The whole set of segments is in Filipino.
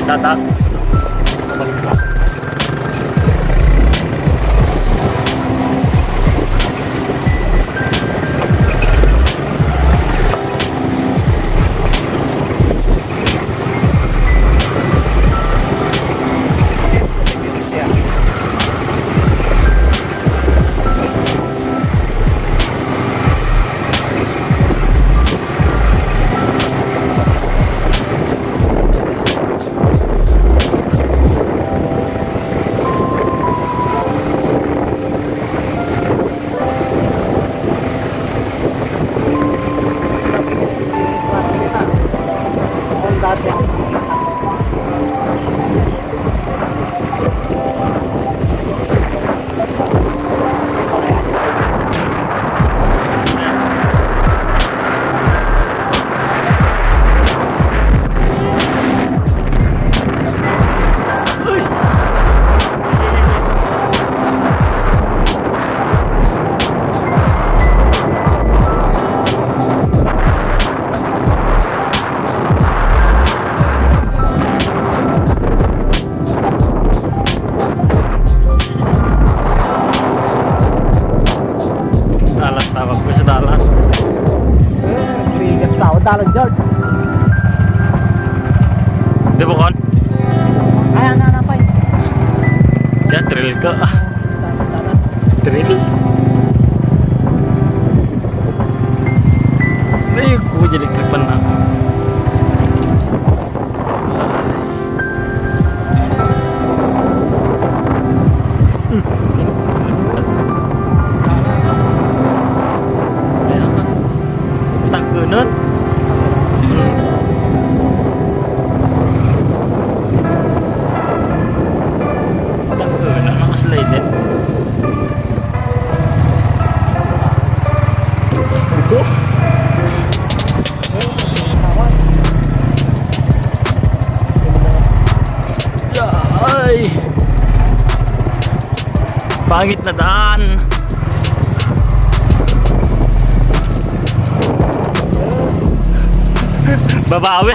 Tatak. Dalan George. Di ba kon? Ayan na napay. Ya, drill ka. Drill. Ay, ko jadi klipan na. Tak gunut. Pangit na daan. Babawi.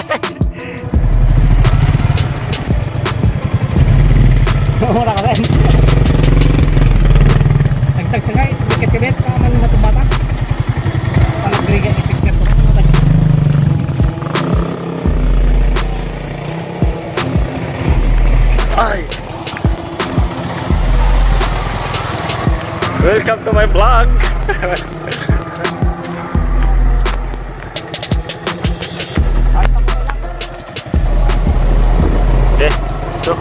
Mura ka rin. Nagtagsagay, dikit-dikit ka man matubata. Panagliga isip ka ito. Ay. Welcome to my vlog. Okay, so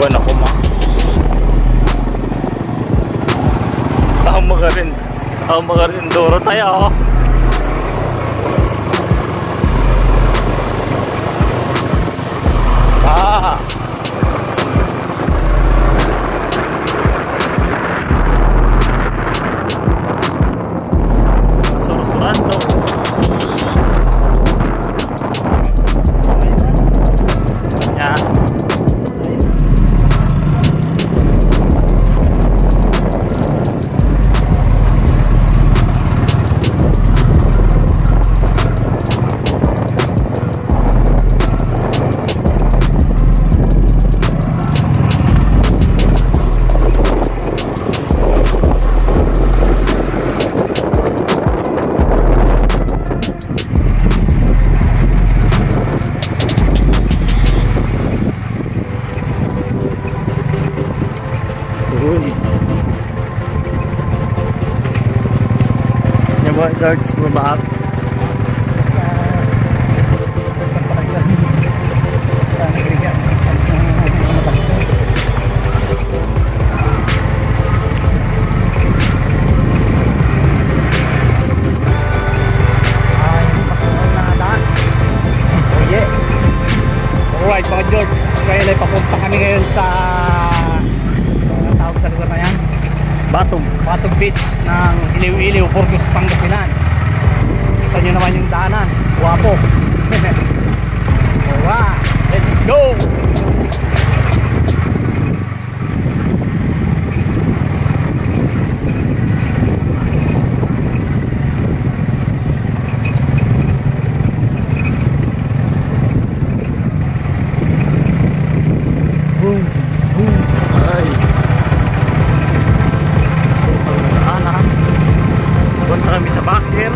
buwan ako ma. Ako magarin duro tayo. Ah. Surusuran to. Ya. Boy George, mabaak. Alright mga George, kaya papunta kami ngayon sa Batog Beach ng Ilio Ilio, Burgos Pangasinan. Kita nyo naman yung daanan, guwapo. Alright, let's go! Boom, boom. Ay. So, ang daanan. Punta kami sa backer.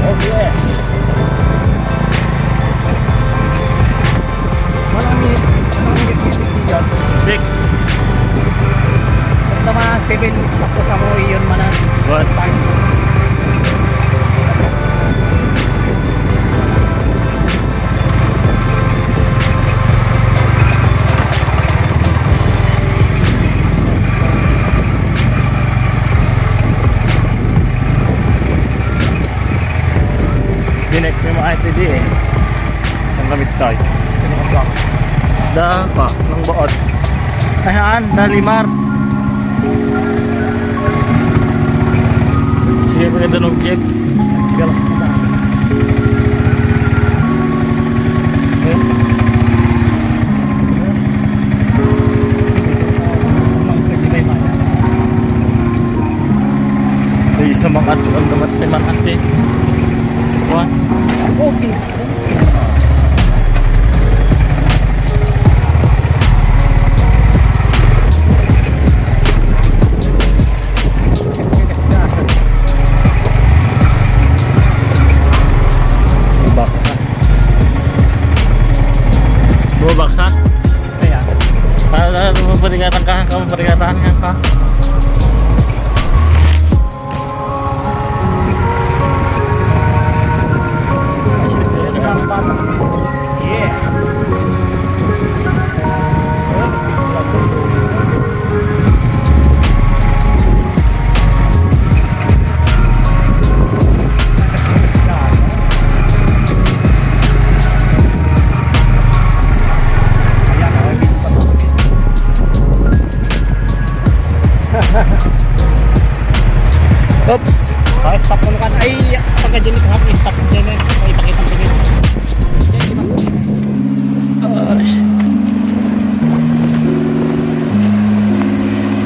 Oh yeah. Yan. 6. At naman 7 stop ko sa mga iyon manan. What? Time. Dinex may mga ITD eh. Ang gamit tayo. Da pa, ng buot. Ayan, dalimar. Sige, maganda ng jeep. Galas mo na. Ay, sa mga atuan naman tayo makante. What? Okay. Baksa. Bumabaksa? Kaya, Maparigatan ka, maparigatan ka. yeah. Oops. Okay, stop mo kan. Ay, pagka dyan ito hapon, stop dyan eh. Ay, ipakita mo dyan.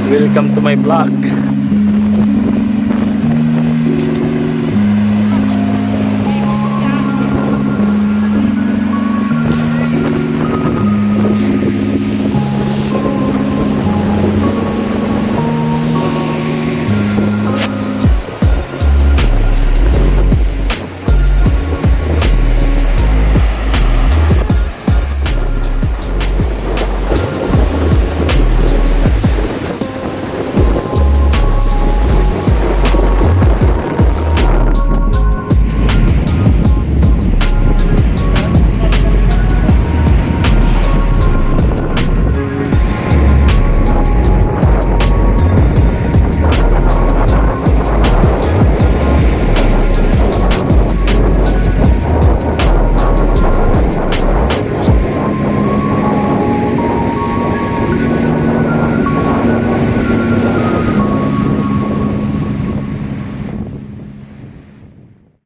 Welcome to my vlog.